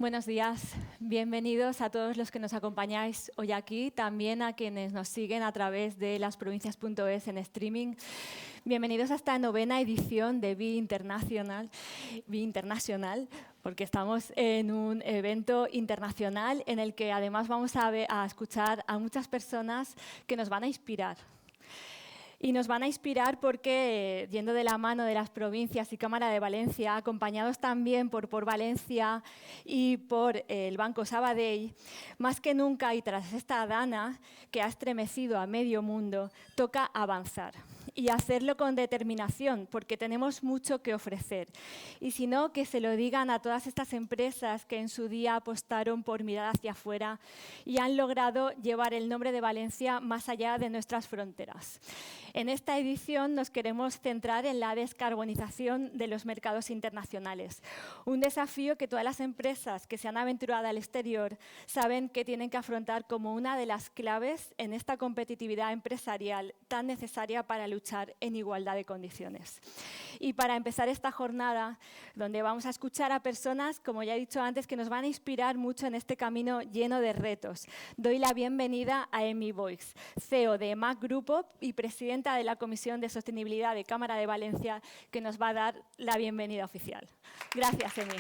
Buenos días, bienvenidos a todos los que nos acompañáis hoy aquí, también a quienes nos siguen a través de lasprovincias.es en streaming. Bienvenidos a esta 9ª edición de BI International, porque estamos en un evento internacional en el que además vamos a escuchar a muchas personas que nos van a inspirar. Y nos van a inspirar porque, yendo de la mano de las provincias y Cámara de Valencia, acompañados también por Valencia y por el Banco Sabadell, más que nunca y tras esta dana que ha estremecido a medio mundo, toca avanzar y hacerlo con determinación, porque tenemos mucho que ofrecer. Y si no, que se lo digan a todas estas empresas que en su día apostaron por mirar hacia afuera y han logrado llevar el nombre de Valencia más allá de nuestras fronteras. En esta edición nos queremos centrar en la descarbonización de los mercados internacionales, un desafío que todas las empresas que se han aventurado al exterior saben que tienen que afrontar como una de las claves en esta competitividad empresarial tan necesaria para luchar en igualdad de condiciones. Y para empezar esta jornada, donde vamos a escuchar a personas, como ya he dicho antes, que nos van a inspirar mucho en este camino lleno de retos, doy la bienvenida a Emi Boix, CEO de EMAC Grupo y presidenta de la Comisión de Sostenibilidad de Cámara de Valencia, que nos va a dar la bienvenida oficial. Gracias, Emi.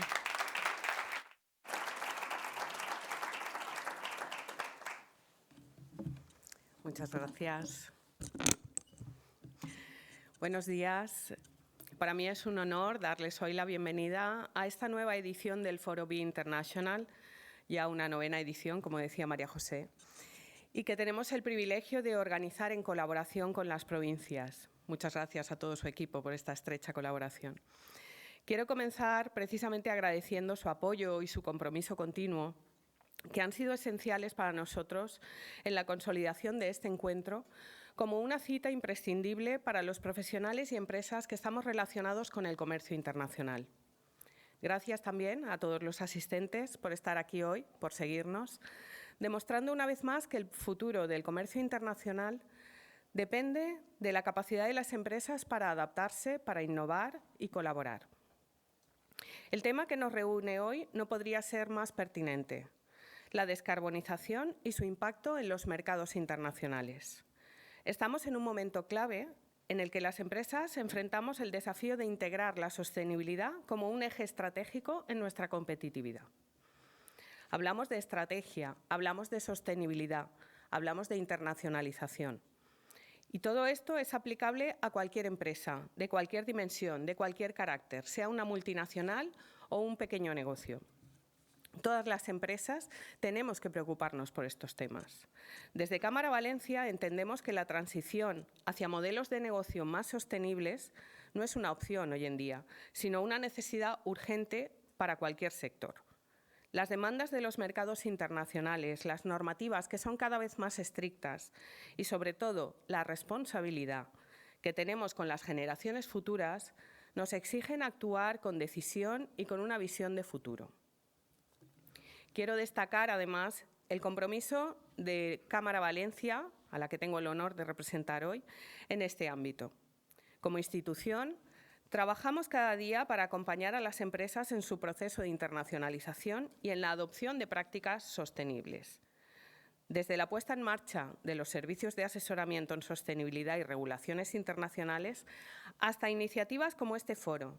Muchas gracias. Buenos días. Para mí es un honor darles hoy la bienvenida a esta nueva edición del Foro BI International, ya una 9ª edición, como decía María José, y que tenemos el privilegio de organizar en colaboración con las provincias. Muchas gracias a todo su equipo por esta estrecha colaboración. Quiero comenzar precisamente agradeciendo su apoyo y su compromiso continuo, que han sido esenciales para nosotros en la consolidación de este encuentro como una cita imprescindible para los profesionales y empresas que estamos relacionados con el comercio internacional. Gracias también a todos los asistentes por estar aquí hoy, por seguirnos, demostrando una vez más que el futuro del comercio internacional depende de la capacidad de las empresas para adaptarse, para innovar y colaborar. El tema que nos reúne hoy no podría ser más pertinente: la descarbonización y su impacto en los mercados internacionales. Estamos en un momento clave en el que las empresas enfrentamos el desafío de integrar la sostenibilidad como un eje estratégico en nuestra competitividad. Hablamos de estrategia, hablamos de sostenibilidad, hablamos de internacionalización. Y todo esto es aplicable a cualquier empresa, de cualquier dimensión, de cualquier carácter, sea una multinacional o un pequeño negocio. Todas las empresas tenemos que preocuparnos por estos temas. Desde Cámara Valencia entendemos que la transición hacia modelos de negocio más sostenibles no es una opción hoy en día, sino una necesidad urgente para cualquier sector. Las demandas de los mercados internacionales, las normativas que son cada vez más estrictas y, sobre todo, la responsabilidad que tenemos con las generaciones futuras nos exigen actuar con decisión y con una visión de futuro. Quiero destacar, además, el compromiso de Cámara Valencia, a la que tengo el honor de representar hoy, en este ámbito. Como institución, trabajamos cada día para acompañar a las empresas en su proceso de internacionalización y en la adopción de prácticas sostenibles. Desde la puesta en marcha de los servicios de asesoramiento en sostenibilidad y regulaciones internacionales hasta iniciativas como este foro.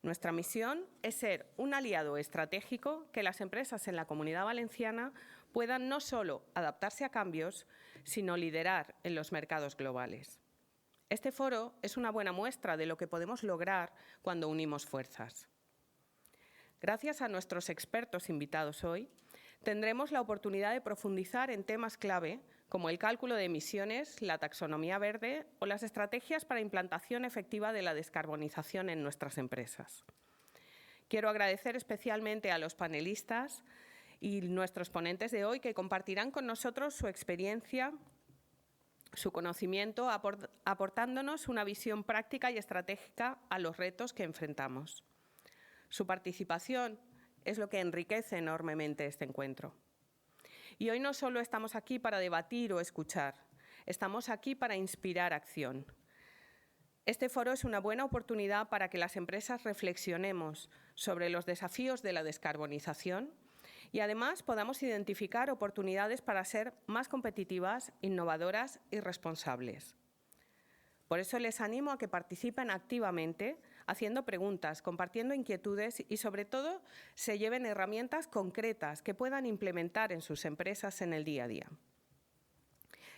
Nuestra misión es ser un aliado estratégico que las empresas en la Comunidad Valenciana puedan no solo adaptarse a cambios, sino liderar en los mercados globales. Este foro es una buena muestra de lo que podemos lograr cuando unimos fuerzas. Gracias a nuestros expertos invitados hoy, tendremos la oportunidad de profundizar en temas clave como el cálculo de emisiones, la taxonomía verde o las estrategias para implantación efectiva de la descarbonización en nuestras empresas. Quiero agradecer especialmente a los panelistas y nuestros ponentes de hoy que compartirán con nosotros su experiencia, su conocimiento, aportándonos una visión práctica y estratégica a los retos que enfrentamos. Su participación es lo que enriquece enormemente este encuentro. Y hoy no solo estamos aquí para debatir o escuchar, estamos aquí para inspirar acción. Este foro es una buena oportunidad para que las empresas reflexionemos sobre los desafíos de la descarbonización, y además podamos identificar oportunidades para ser más competitivas, innovadoras y responsables. Por eso les animo a que participen activamente, haciendo preguntas, compartiendo inquietudes y, sobre todo, se lleven herramientas concretas que puedan implementar en sus empresas en el día a día.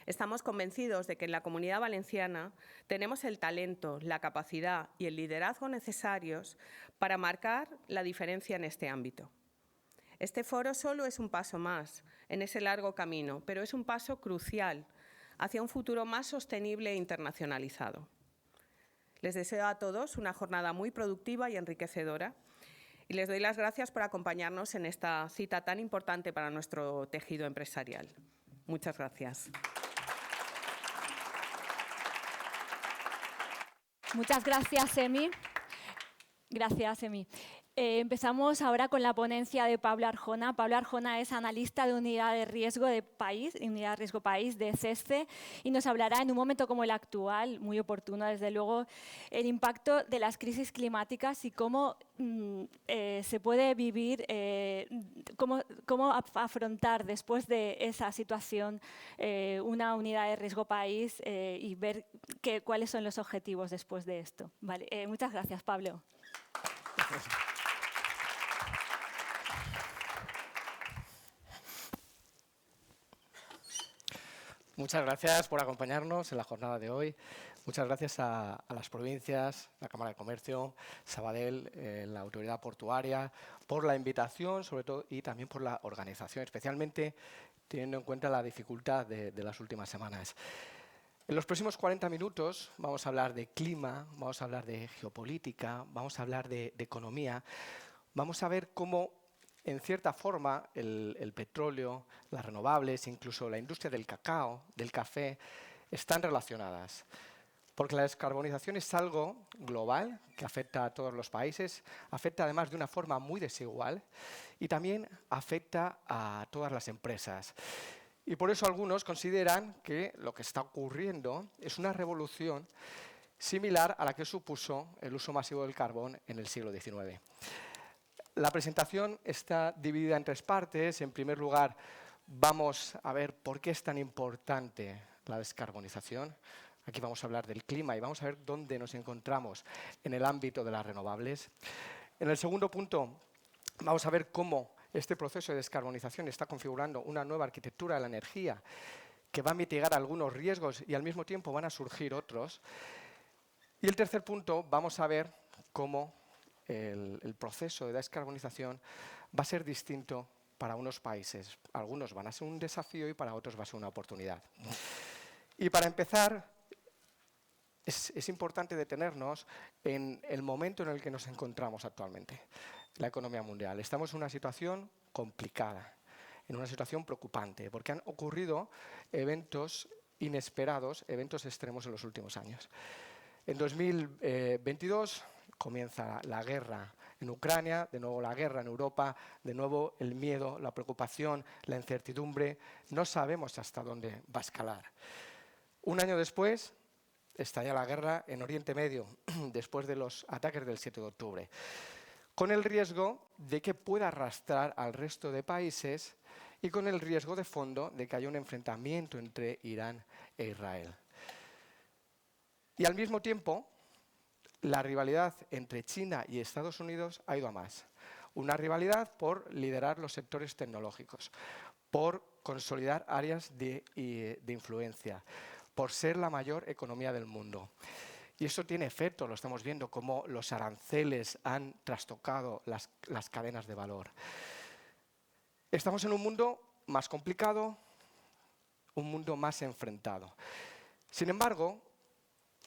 Estamos convencidos de que en la Comunidad Valenciana tenemos el talento, la capacidad y el liderazgo necesarios para marcar la diferencia en este ámbito. Este foro solo es un paso más en ese largo camino, pero es un paso crucial hacia un futuro más sostenible e internacionalizado. Les deseo a todos una jornada muy productiva y enriquecedora y les doy las gracias por acompañarnos en esta cita tan importante para nuestro tejido empresarial. Muchas gracias. Muchas gracias, Emi. Gracias, Emi. Empezamos ahora con la ponencia de Pablo Arjona. Pablo Arjona es analista de unidad de riesgo de país, unidad de riesgo país de CESCE, y nos hablará en un momento como el actual, muy oportuno desde luego, el impacto de las crisis climáticas y cómo se puede vivir, cómo afrontar después de esa situación una unidad de riesgo país y ver cuáles son los objetivos después de esto. Vale, muchas gracias, Pablo. Muchas gracias por acompañarnos en la jornada de hoy. Muchas gracias a las provincias, la Cámara de Comercio, Sabadell, la Autoridad Portuaria, por la invitación, sobre todo, y también por la organización, especialmente teniendo en cuenta la dificultad de las últimas semanas. En los próximos 40 minutos vamos a hablar de clima, vamos a hablar de geopolítica, vamos a hablar de economía, vamos a ver cómo, en cierta forma, el petróleo, las renovables, incluso la industria del cacao, del café, están relacionadas. Porque la descarbonización es algo global que afecta a todos los países, afecta además de una forma muy desigual y también afecta a todas las empresas. Y por eso algunos consideran que lo que está ocurriendo es una revolución similar a la que supuso el uso masivo del carbón en el siglo XIX. La presentación está dividida en 3 partes. En primer lugar, vamos a ver por qué es tan importante la descarbonización. Aquí vamos a hablar del clima y vamos a ver dónde nos encontramos en el ámbito de las renovables. En el segundo punto, vamos a ver cómo este proceso de descarbonización está configurando una nueva arquitectura de la energía que va a mitigar algunos riesgos y al mismo tiempo van a surgir otros. Y el tercer punto, vamos a ver cómo el proceso de descarbonización va a ser distinto para unos países. Algunos van a ser un desafío y para otros va a ser una oportunidad. Y para empezar, es importante detenernos en el momento en el que nos encontramos actualmente, la economía mundial. Estamos en una situación complicada, en una situación preocupante, porque han ocurrido eventos inesperados, eventos extremos en los últimos años. En 2022 comienza la guerra en Ucrania, de nuevo la guerra en Europa, de nuevo el miedo, la preocupación, la incertidumbre. No sabemos hasta dónde va a escalar. Un año después estalla la guerra en Oriente Medio, después de los ataques del 7 de octubre, con el riesgo de que pueda arrastrar al resto de países y con el riesgo de fondo de que haya un enfrentamiento entre Irán e Israel. Y al mismo tiempo, la rivalidad entre China y Estados Unidos ha ido a más. Una rivalidad por liderar los sectores tecnológicos, por consolidar áreas de influencia, por ser la mayor economía del mundo. Y eso tiene efecto, lo estamos viendo, cómo los aranceles han trastocado las cadenas de valor. Estamos en un mundo más complicado, un mundo más enfrentado. Sin embargo,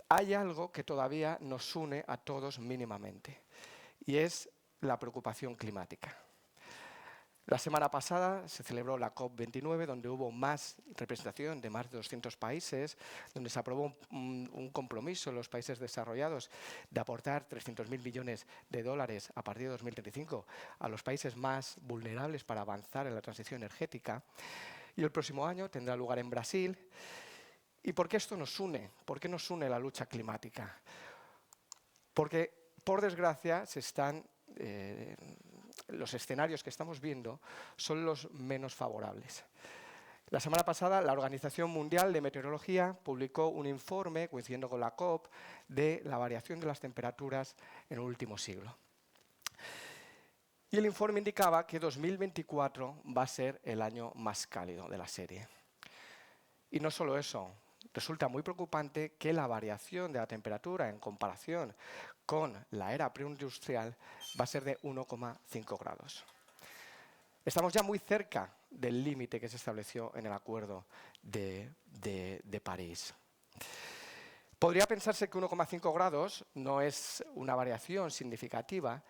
hay algo que todavía nos une a todos mínimamente, y es la preocupación climática. La semana pasada se celebró la COP29, donde hubo más representación de más de 200 países, donde se aprobó un compromiso en los países desarrollados de aportar 300.000 millones de dólares a partir de 2035 a los países más vulnerables para avanzar en la transición energética. Y el próximo año tendrá lugar en Brasil. ¿Y por qué esto nos une? ¿Por qué nos une la lucha climática? Porque, por desgracia, se están los escenarios que estamos viendo son los menos favorables. La semana pasada, la Organización Mundial de Meteorología publicó un informe, coincidiendo con la COP, de la variación de las temperaturas en el último siglo. Y el informe indicaba que 2024 va a ser el año más cálido de la serie. Y no solo eso, resulta muy preocupante que la variación de la temperatura en comparación con la era preindustrial va a ser de 1,5 grados. Estamos ya muy cerca del límite que se estableció en el Acuerdo de París. Podría pensarse que 1,5 grados no es una variación significativa.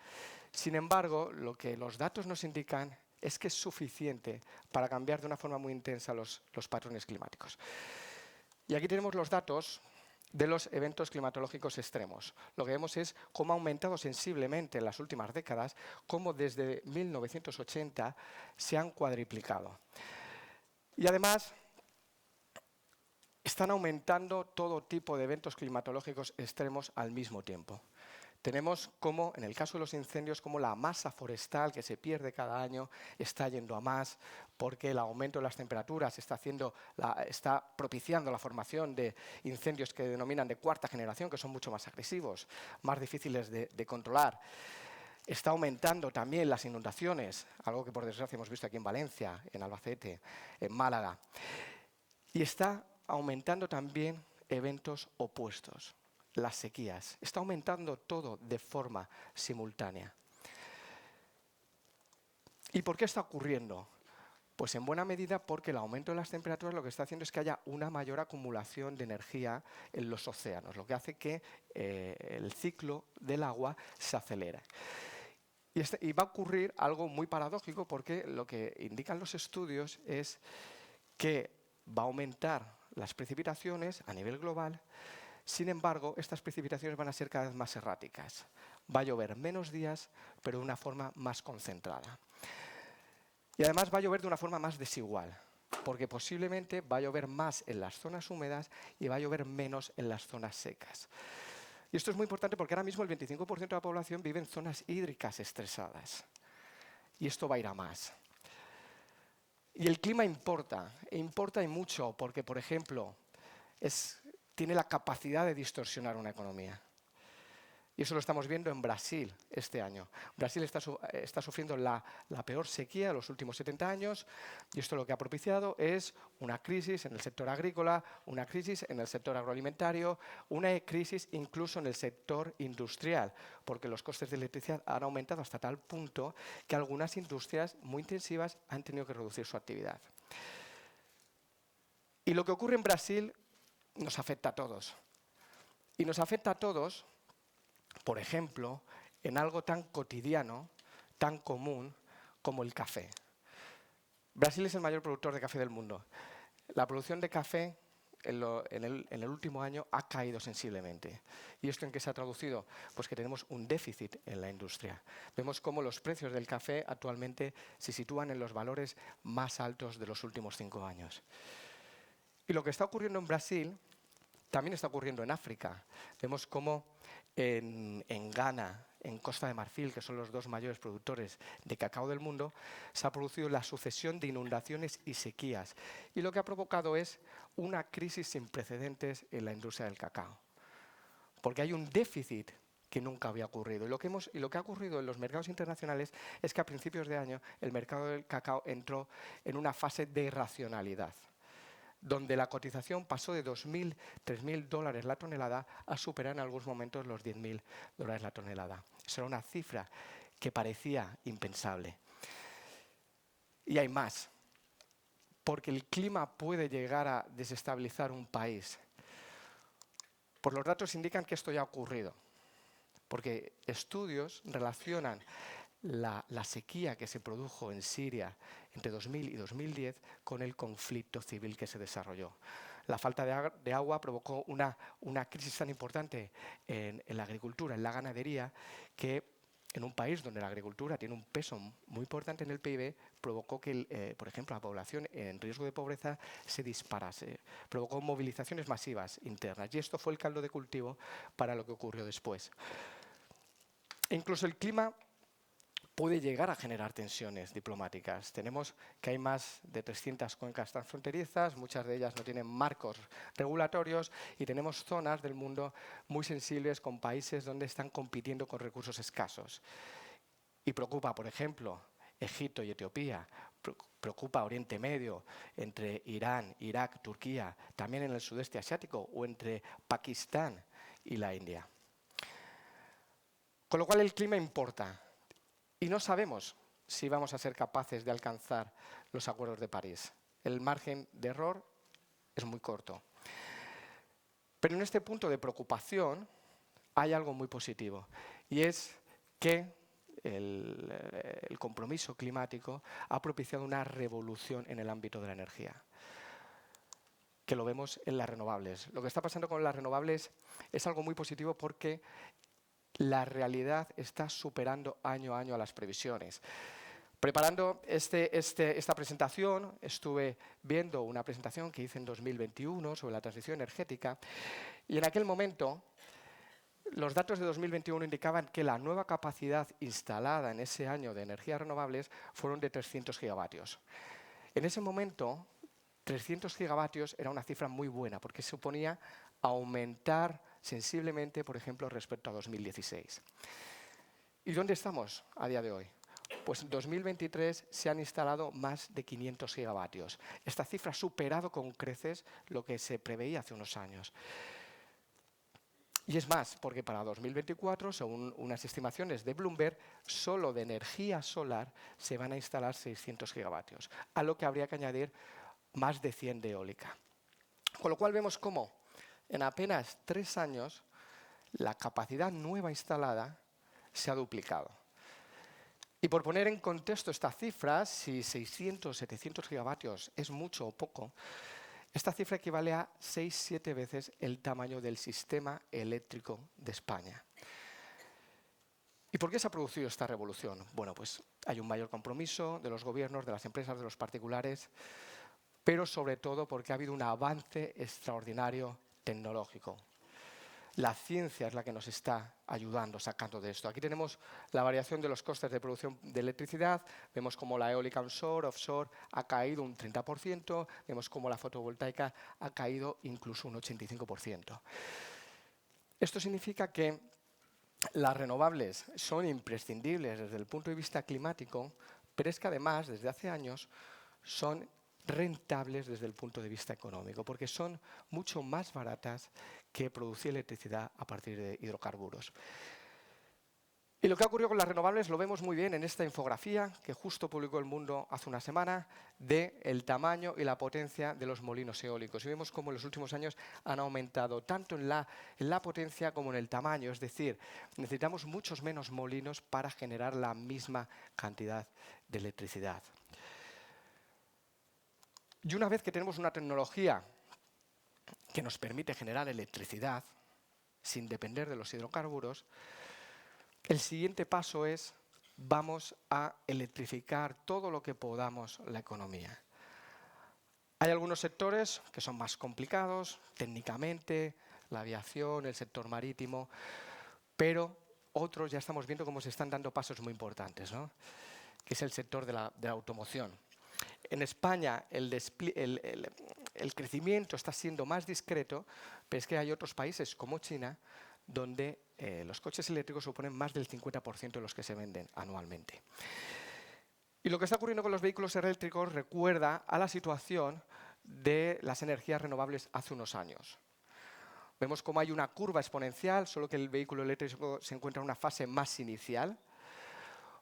Sin embargo, lo que los datos nos indican es que es suficiente para cambiar de una forma muy intensa los patrones climáticos. Y aquí tenemos los datos de los eventos climatológicos extremos. Lo que vemos es cómo ha aumentado sensiblemente en las últimas décadas, cómo desde 1980 se han cuadriplicado. Y además, están aumentando todo tipo de eventos climatológicos extremos al mismo tiempo. Tenemos como, en el caso de los incendios, como la masa forestal que se pierde cada año está yendo a más porque el aumento de las temperaturas está propiciando la formación de incendios que denominan de cuarta generación, que son mucho más agresivos, más difíciles de controlar. Está aumentando también las inundaciones, algo que por desgracia hemos visto aquí en Valencia, en Albacete, en Málaga. Y está aumentando también eventos opuestos. Las sequías. Está aumentando todo de forma simultánea. ¿Y por qué está ocurriendo? Pues en buena medida porque el aumento de las temperaturas lo que está haciendo es que haya una mayor acumulación de energía en los océanos, lo que hace que el ciclo del agua se acelere. Y va a ocurrir algo muy paradójico porque lo que indican los estudios es que va a aumentar las precipitaciones a nivel global. Sin embargo, estas precipitaciones van a ser cada vez más erráticas. Va a llover menos días, pero de una forma más concentrada. Y además va a llover de una forma más desigual, porque posiblemente va a llover más en las zonas húmedas y va a llover menos en las zonas secas. Y esto es muy importante porque ahora mismo el 25% de la población vive en zonas hídricas estresadas. Y esto va a ir a más. Y el clima importa y mucho, porque, por ejemplo, tiene la capacidad de distorsionar una economía. Y eso lo estamos viendo en Brasil este año. Brasil está sufriendo la peor sequía de los últimos 70 años y esto lo que ha propiciado es una crisis en el sector agrícola, una crisis en el sector agroalimentario, una crisis incluso en el sector industrial, porque los costes de electricidad han aumentado hasta tal punto que algunas industrias muy intensivas han tenido que reducir su actividad. Y lo que ocurre en Brasil nos afecta a todos. Y nos afecta a todos, por ejemplo, en algo tan cotidiano, tan común como el café. Brasil es el mayor productor de café del mundo. La producción de café en el último año ha caído sensiblemente. ¿Y esto en qué se ha traducido? Pues que tenemos un déficit en la industria. Vemos cómo los precios del café actualmente se sitúan en los valores más altos de los últimos 5 años. Y lo que está ocurriendo en Brasil también está ocurriendo en África. Vemos cómo en Ghana, en Costa de Marfil, que son los 2 mayores productores de cacao del mundo, se ha producido la sucesión de inundaciones y sequías. Y lo que ha provocado es una crisis sin precedentes en la industria del cacao. Porque hay un déficit que nunca había ocurrido. Y lo que ha ocurrido en los mercados internacionales es que a principios de año el mercado del cacao entró en una fase de irracionalidad, donde la cotización pasó de $2.000, $3.000 la tonelada a superar en algunos momentos los $10.000 la tonelada. Eso era una cifra que parecía impensable. Y hay más, porque el clima puede llegar a desestabilizar un país. Pues los datos indican que esto ya ha ocurrido, porque estudios relacionan la sequía que se produjo en Siria entre 2000 y 2010 con el conflicto civil que se desarrolló. La falta de agua provocó una crisis tan importante en la agricultura, en la ganadería, que en un país donde la agricultura tiene un peso muy importante en el PIB, provocó que, por ejemplo, la población en riesgo de pobreza se disparase. Provocó movilizaciones masivas internas y esto fue el caldo de cultivo para lo que ocurrió después. E incluso el clima puede llegar a generar tensiones diplomáticas. Tenemos que hay más de 300 cuencas transfronterizas, muchas de ellas no tienen marcos regulatorios y tenemos zonas del mundo muy sensibles con países donde están compitiendo con recursos escasos. Y preocupa, por ejemplo, Egipto y Etiopía, preocupa Oriente Medio, entre Irán, Irak, Turquía, también en el sudeste asiático o entre Pakistán y la India. Con lo cual el clima importa. Y no sabemos si vamos a ser capaces de alcanzar los acuerdos de París. El margen de error es muy corto. Pero en este punto de preocupación hay algo muy positivo, y es que el compromiso climático ha propiciado una revolución en el ámbito de la energía, que lo vemos en las renovables. Lo que está pasando con las renovables es algo muy positivo porque la realidad está superando año a año a las previsiones. Preparando esta presentación, estuve viendo una presentación que hice en 2021 sobre la transición energética, y en aquel momento los datos de 2021 indicaban que la nueva capacidad instalada en ese año de energías renovables fueron de 300 gigavatios. En ese momento, 300 gigavatios era una cifra muy buena porque suponía aumentar sensiblemente, por ejemplo, respecto a 2016. ¿Y dónde estamos a día de hoy? Pues en 2023 se han instalado más de 500 gigavatios. Esta cifra ha superado con creces lo que se preveía hace unos años. Y es más, porque para 2024, según unas estimaciones de Bloomberg, solo de energía solar se van a instalar 600 gigavatios, a lo que habría que añadir más de 100 de eólica. Con lo cual vemos cómo en apenas 3 años la capacidad nueva instalada se ha duplicado. Y por poner en contexto esta cifra, si 600 o 700 gigavatios es mucho o poco, esta cifra equivale a 6-7 veces el tamaño del sistema eléctrico de España. ¿Y por qué se ha producido esta revolución? Bueno, pues hay un mayor compromiso de los gobiernos, de las empresas, de los particulares, pero sobre todo porque ha habido un avance extraordinario tecnológico. La ciencia es la que nos está ayudando, sacando de esto. Aquí tenemos la variación de los costes de producción de electricidad. Vemos cómo la eólica onshore, offshore ha caído un 30%. Vemos cómo la fotovoltaica ha caído incluso un 85%. Esto significa que las renovables son imprescindibles desde el punto de vista climático, pero es que además, desde hace años, son rentables desde el punto de vista económico, porque son mucho más baratas que producir electricidad a partir de hidrocarburos. Y lo que ha ocurrido con las renovables lo vemos muy bien en esta infografía que justo publicó El Mundo hace una semana del tamaño y la potencia de los molinos eólicos. Y vemos cómo en los últimos años han aumentado tanto en la potencia como en el tamaño. Es decir, necesitamos muchos menos molinos para generar la misma cantidad de electricidad. Y una vez que tenemos una tecnología que nos permite generar electricidad sin depender de los hidrocarburos, el siguiente paso es vamos a electrificar todo lo que podamos la economía. Hay algunos sectores que son más complicados técnicamente, la aviación, el sector marítimo, pero otros ya estamos viendo cómo se están dando pasos muy importantes, ¿no? Que es el sector de la automoción. En España el crecimiento está siendo más discreto, pero es que hay otros países como China donde los coches eléctricos suponen más del 50% de los que se venden anualmente. Y lo que está ocurriendo con los vehículos eléctricos recuerda a la situación de las energías renovables hace unos años. Vemos cómo hay una curva exponencial, solo que el vehículo eléctrico se encuentra en una fase más inicial,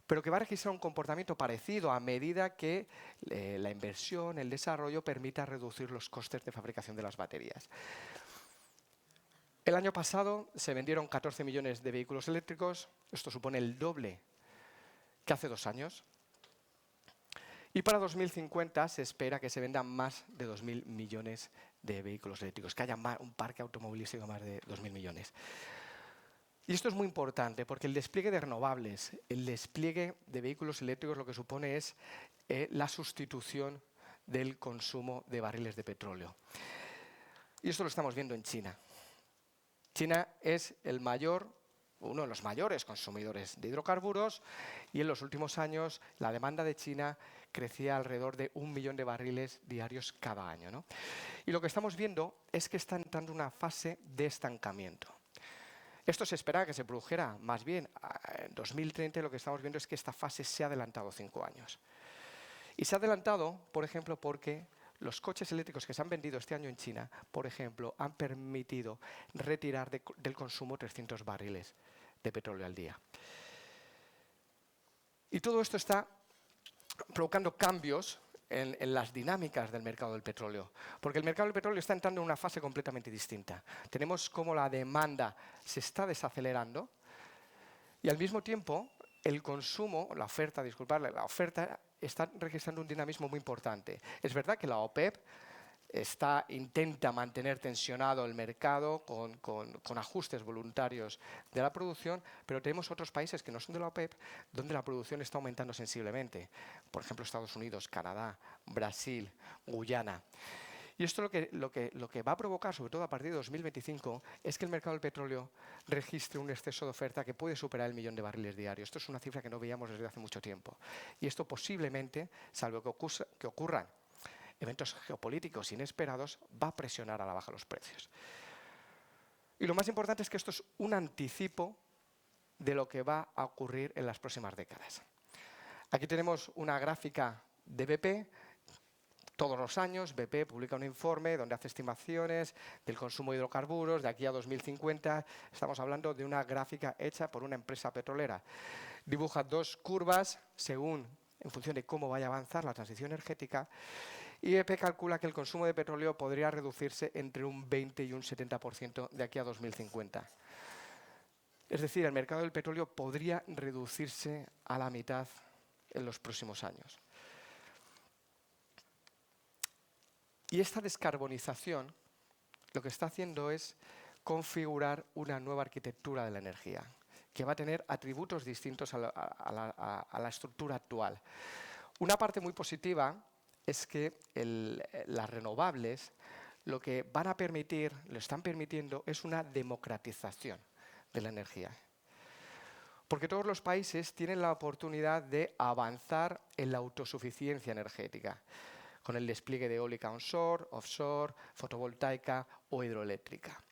pero que va a registrar un comportamiento parecido a medida que la inversión, el desarrollo, permita reducir los costes de fabricación de las baterías. El año pasado se vendieron 14 millones de vehículos eléctricos, esto supone el doble que hace 2 años, y para 2050 se espera que se vendan más de 2.000 millones de vehículos eléctricos, que haya un parque automovilístico de más de 2.000 millones. Y esto es muy importante porque el despliegue de renovables, el despliegue de vehículos eléctricos lo que supone es la sustitución del consumo de barriles de petróleo. Y esto lo estamos viendo en China. China es el mayor uno de los mayores consumidores de hidrocarburos, y en los últimos años la demanda de China crecía alrededor de 1 millón de barriles diarios cada año, ¿no? Y lo que estamos viendo es que está entrando una fase de estancamiento. Esto se esperaba que se produjera más bien en 2030, y lo que estamos viendo es que esta fase se ha adelantado 5 años. Y se ha adelantado, por ejemplo, porque los coches eléctricos que se han vendido este año en China, por ejemplo, han permitido retirar del consumo 300 barriles de petróleo al día. Y todo esto está provocando cambios en las dinámicas del mercado del petróleo, porque el mercado del petróleo está entrando en una fase completamente distinta. Tenemos cómo la demanda se está desacelerando y al mismo tiempo el consumo, la oferta está registrando un dinamismo muy importante. Es verdad que la OPEP intenta mantener tensionado el mercado con ajustes voluntarios de la producción, pero tenemos otros países que no son de la OPEP donde la producción está aumentando sensiblemente. Por ejemplo, Estados Unidos, Canadá, Brasil, Guyana. Y esto lo que va a provocar, sobre todo a partir de 2025, es que el mercado del petróleo registre un exceso de oferta que puede superar el 1 millón de barriles diarios. Esto es una cifra que no veíamos desde hace mucho tiempo. Y esto posiblemente, salvo que ocurran eventos geopolíticos inesperados, va a presionar a la baja los precios. Y lo más importante es que esto es un anticipo de lo que va a ocurrir en las próximas décadas. Aquí tenemos una gráfica de BP. Todos los años BP publica un informe donde hace estimaciones del consumo de hidrocarburos de aquí a 2050. Estamos hablando de una gráfica hecha por una empresa petrolera. Dibuja 2 curvas en función de cómo vaya a avanzar la transición energética. Y BP calcula que el consumo de petróleo podría reducirse entre un 20 y un 70% de aquí a 2050. Es decir, el mercado del petróleo podría reducirse a la mitad en los próximos años. Y esta descarbonización lo que está haciendo es configurar una nueva arquitectura de la energía, que va a tener atributos distintos a la estructura actual. Una parte muy positiva es que las renovables lo que van a permitir, lo están permitiendo, es una democratización de la energía. Porque todos los países tienen la oportunidad de avanzar en la autosuficiencia energética, con el despliegue de eólica onshore, offshore, fotovoltaica o hidroeléctrica.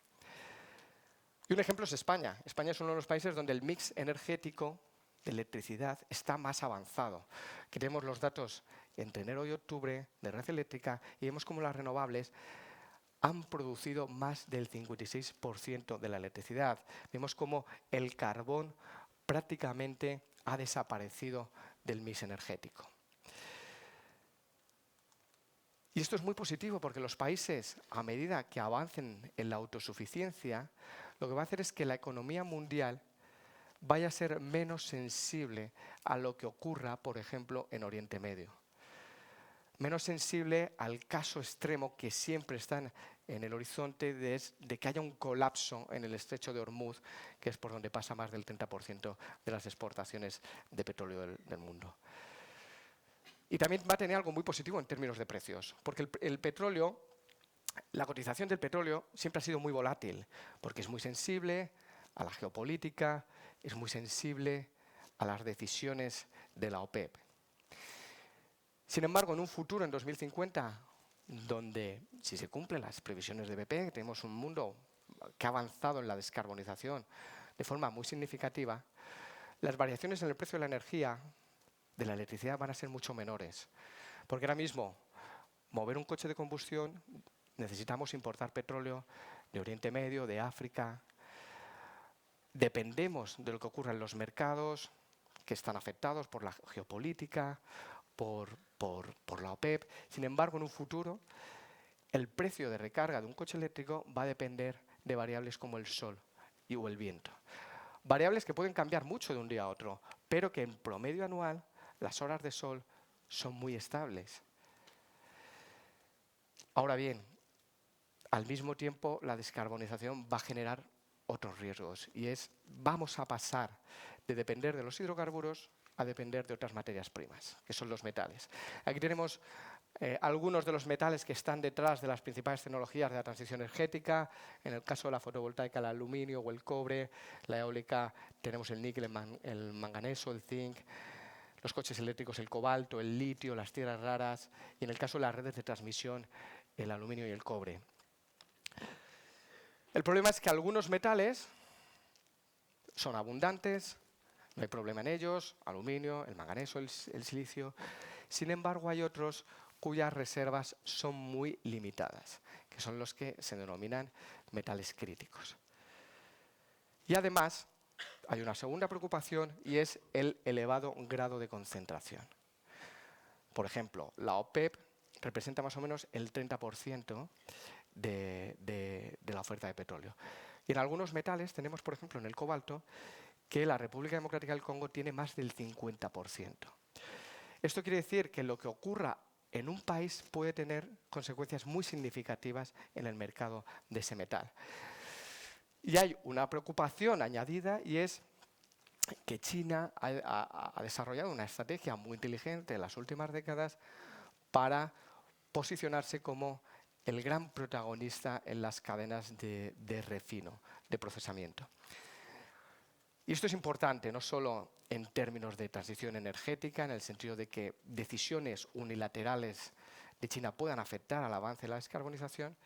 Y un ejemplo es España. España es uno de los países donde el mix energético de electricidad está más avanzado. Aquí tenemos los datos entre enero y octubre de red eléctrica y vemos cómo las renovables han producido más del 56% de la electricidad. Vemos cómo el carbón prácticamente ha desaparecido del mix energético. Y esto es muy positivo porque los países, a medida que avancen en la autosuficiencia, lo que va a hacer es que la economía mundial vaya a ser menos sensible a lo que ocurra, por ejemplo, en Oriente Medio. Menos sensible al caso extremo que siempre está en el horizonte de que haya un colapso en el estrecho de Hormuz, que es por donde pasa más del 30% de las exportaciones de petróleo del mundo. Y también va a tener algo muy positivo en términos de precios, porque el petróleo, la cotización del petróleo siempre ha sido muy volátil, porque es muy sensible a la geopolítica, es muy sensible a las decisiones de la OPEP. Sin embargo, en un futuro, en 2050, donde, si se cumplen las previsiones de BP, tenemos un mundo que ha avanzado en la descarbonización de forma muy significativa, las variaciones en el precio de la energía, de la electricidad, van a ser mucho menores. Porque ahora mismo, mover un coche de combustión, necesitamos importar petróleo de Oriente Medio, de África. Dependemos de lo que ocurra en los mercados, que están afectados por la geopolítica, por la OPEP. Sin embargo, en un futuro, el precio de recarga de un coche eléctrico va a depender de variables como el sol o el viento. Variables que pueden cambiar mucho de un día a otro, pero que en promedio anual las horas de sol son muy estables. Ahora bien, al mismo tiempo la descarbonización va a generar otros riesgos y vamos a pasar de depender de los hidrocarburos a depender de otras materias primas, que son los metales. Aquí tenemos algunos de los metales que están detrás de las principales tecnologías de la transición energética. En el caso de la fotovoltaica, el aluminio o el cobre. La eólica tenemos el níquel, el manganeso, el zinc. Los coches eléctricos, el cobalto, el litio, las tierras raras. Y en el caso de las redes de transmisión, el aluminio y el cobre. El problema es que algunos metales son abundantes, no hay problema en ellos, aluminio, el manganeso, el silicio. Sin embargo, hay otros cuyas reservas son muy limitadas, que son los que se denominan metales críticos. Y además, hay una segunda preocupación y es el elevado grado de concentración. Por ejemplo, la OPEP representa más o menos el 30% de la oferta de petróleo. Y en algunos metales tenemos, por ejemplo, en el cobalto, que la República Democrática del Congo tiene más del 50%. Esto quiere decir que lo que ocurra en un país puede tener consecuencias muy significativas en el mercado de ese metal. Y hay una preocupación añadida y es que China ha desarrollado una estrategia muy inteligente en las últimas décadas para posicionarse como el gran protagonista en las cadenas de refino, de procesamiento. Y esto es importante, no solo en términos de transición energética, en el sentido de que decisiones unilaterales de China puedan afectar al avance de la descarbonización,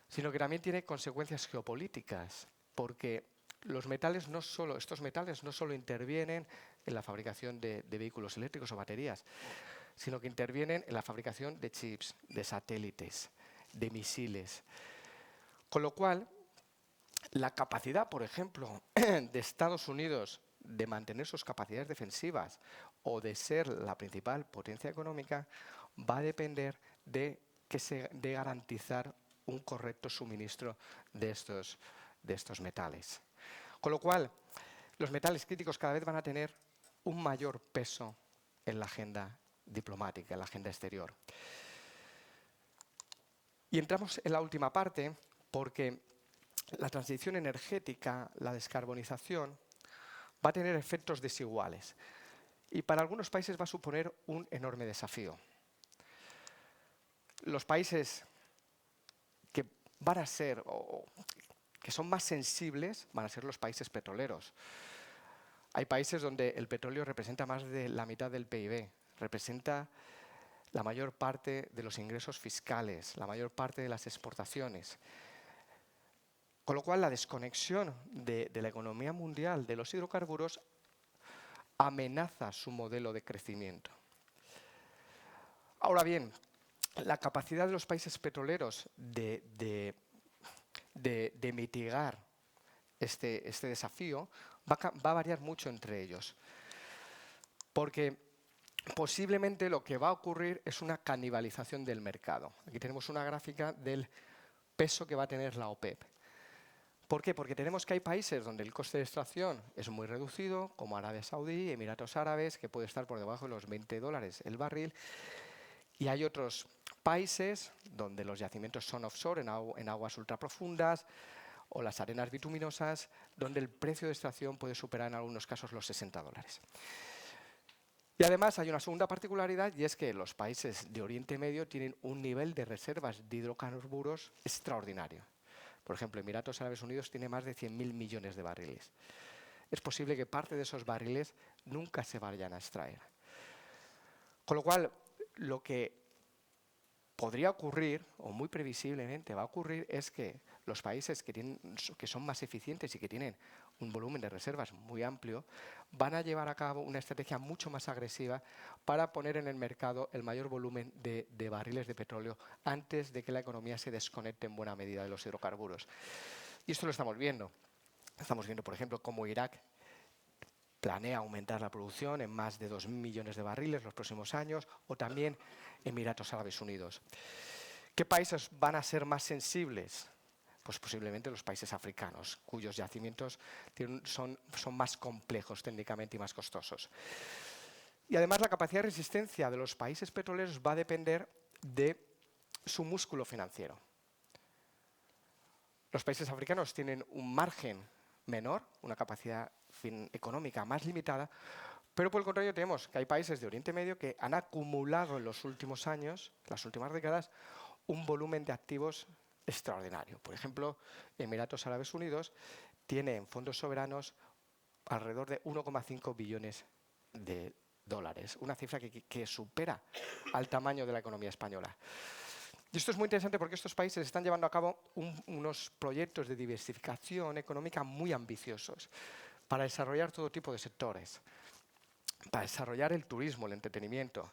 sino que también tiene consecuencias geopolíticas, porque estos metales no solo intervienen en la fabricación de vehículos eléctricos o baterías, sino que intervienen en la fabricación de chips, de satélites, de misiles. Con lo cual, la capacidad, por ejemplo, de Estados Unidos de mantener sus capacidades defensivas o de ser la principal potencia económica va a depender de garantizar un correcto suministro de estos metales. Con lo cual, los metales críticos cada vez van a tener un mayor peso en la agenda diplomática, en la agenda exterior. Y entramos en la última parte porque la transición energética, la descarbonización, va a tener efectos desiguales y para algunos países va a suponer un enorme desafío. Los países que van a ser o que son más sensibles van a ser los países petroleros. Hay países donde el petróleo representa más de la mitad del PIB, representa la mayor parte de los ingresos fiscales, la mayor parte de las exportaciones. Con lo cual, la desconexión de la economía mundial de los hidrocarburos amenaza su modelo de crecimiento. Ahora bien, la capacidad de los países petroleros de mitigar este desafío va a variar mucho entre ellos. Porque posiblemente lo que va a ocurrir es una canibalización del mercado. Aquí tenemos una gráfica del peso que va a tener la OPEP. ¿Por qué? Porque tenemos que hay países donde el coste de extracción es muy reducido, como Arabia Saudí, Emiratos Árabes, que puede estar por debajo de los $20 el barril. Y hay otros países donde los yacimientos son offshore, en aguas ultraprofundas, o las arenas bituminosas, donde el precio de extracción puede superar en algunos casos los $60. Y además hay una segunda particularidad, y es que los países de Oriente Medio tienen un nivel de reservas de hidrocarburos extraordinario. Por ejemplo, Emiratos Árabes Unidos tiene más de 100.000 millones de barriles. Es posible que parte de esos barriles nunca se vayan a extraer. Con lo cual, lo que podría ocurrir, o muy previsiblemente va a ocurrir, es que los países que son más eficientes y que tienen un volumen de reservas muy amplio, van a llevar a cabo una estrategia mucho más agresiva para poner en el mercado el mayor volumen de barriles de petróleo antes de que la economía se desconecte en buena medida de los hidrocarburos. Y esto lo estamos viendo. Estamos viendo, por ejemplo, cómo Irak planea aumentar la producción en más de 2.000 millones de barriles los próximos años, o también Emiratos Árabes Unidos. ¿Qué países van a ser más sensibles? Pues posiblemente los países africanos, cuyos yacimientos son más complejos técnicamente y más costosos. Y además la capacidad de resistencia de los países petroleros va a depender de su músculo financiero. Los países africanos tienen un margen menor, una capacidad económica más limitada, Pero por el contrario tenemos que hay países de Oriente Medio que han acumulado en los últimos años, las últimas décadas, un volumen de activos extraordinario. Por ejemplo, Emiratos Árabes Unidos tiene en fondos soberanos alrededor de 1,5 billones de dólares, una cifra que supera al tamaño de la economía española. Y esto es muy interesante porque estos países están llevando a cabo unos proyectos de diversificación económica muy ambiciosos para desarrollar todo tipo de sectores, para desarrollar el turismo, el entretenimiento.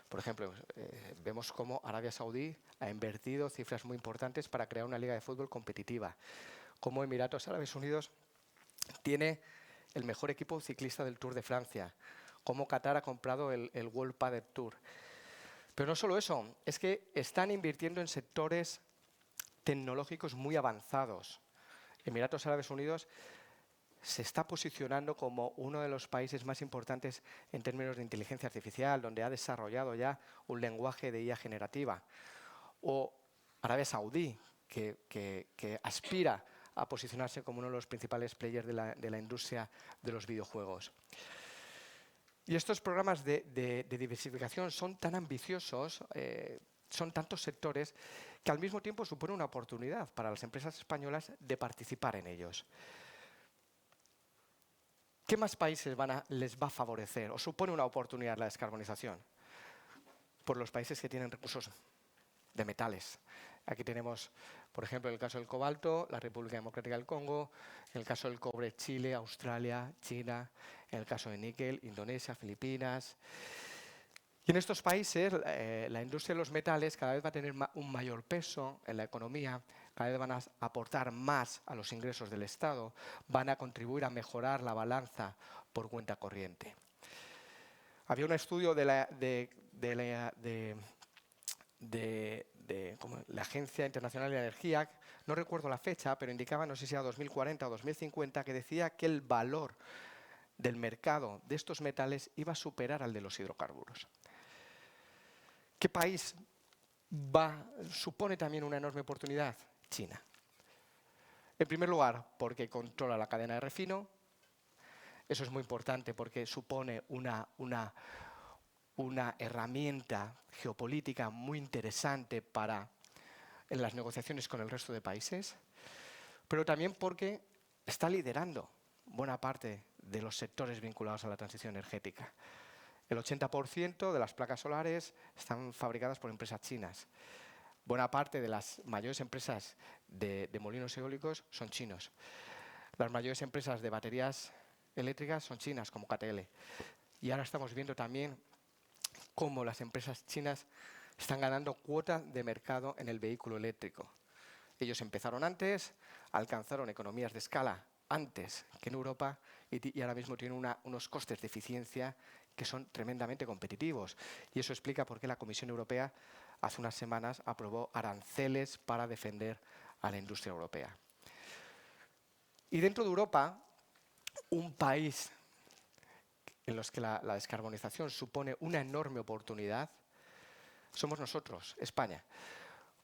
Por ejemplo, vemos cómo Arabia Saudí ha invertido cifras muy importantes para crear una liga de fútbol competitiva, cómo Emiratos Árabes Unidos tiene el mejor equipo ciclista del Tour de Francia, cómo Qatar ha comprado el World Padel Tour. Pero no solo eso, es que están invirtiendo en sectores tecnológicos muy avanzados. Emiratos Árabes Unidos se está posicionando como uno de los países más importantes en términos de inteligencia artificial, donde ha desarrollado ya un lenguaje de IA generativa. O Arabia Saudí, que aspira a posicionarse como uno de los principales players de la industria de los videojuegos. Y estos programas de diversificación son tan ambiciosos, son tantos sectores, que al mismo tiempo suponen una oportunidad para las empresas españolas de participar en ellos. ¿Qué más países les va a favorecer o supone una oportunidad la descarbonización? Por los países que tienen recursos de metales. Aquí tenemos, por ejemplo, el caso del cobalto, la República Democrática del Congo, el caso del cobre, Chile, Australia, China, en el caso de níquel, Indonesia, Filipinas. Y en estos países, la industria de los metales cada vez va a tener un mayor peso en la economía, cada vez van a aportar más a los ingresos del Estado, van a contribuir a mejorar la balanza por cuenta corriente. Había un estudio de la Agencia Internacional de la Energía, no recuerdo la fecha, pero indicaba, no sé si era 2040 o 2050, que decía que el valor del mercado de estos metales iba a superar al de los hidrocarburos. ¿Qué país supone también una enorme oportunidad? China. En primer lugar, porque controla la cadena de refino. Eso es muy importante porque supone una herramienta geopolítica muy interesante en las negociaciones con el resto de países, pero también porque está liderando buena parte de los sectores vinculados a la transición energética. El 80% de las placas solares están fabricadas por empresas chinas. Buena parte de las mayores empresas de molinos eólicos son chinos. Las mayores empresas de baterías eléctricas son chinas, como KTL. Y ahora estamos viendo también cómo las empresas chinas están ganando cuota de mercado en el vehículo eléctrico. Ellos empezaron antes, alcanzaron economías de escala antes que en Europa y ahora mismo tienen unos costes de eficiencia que son tremendamente competitivos. Y eso explica por qué la Comisión Europea hace unas semanas aprobó aranceles para defender a la industria europea. Y dentro de Europa, un país en los que la descarbonización supone una enorme oportunidad, somos nosotros, España.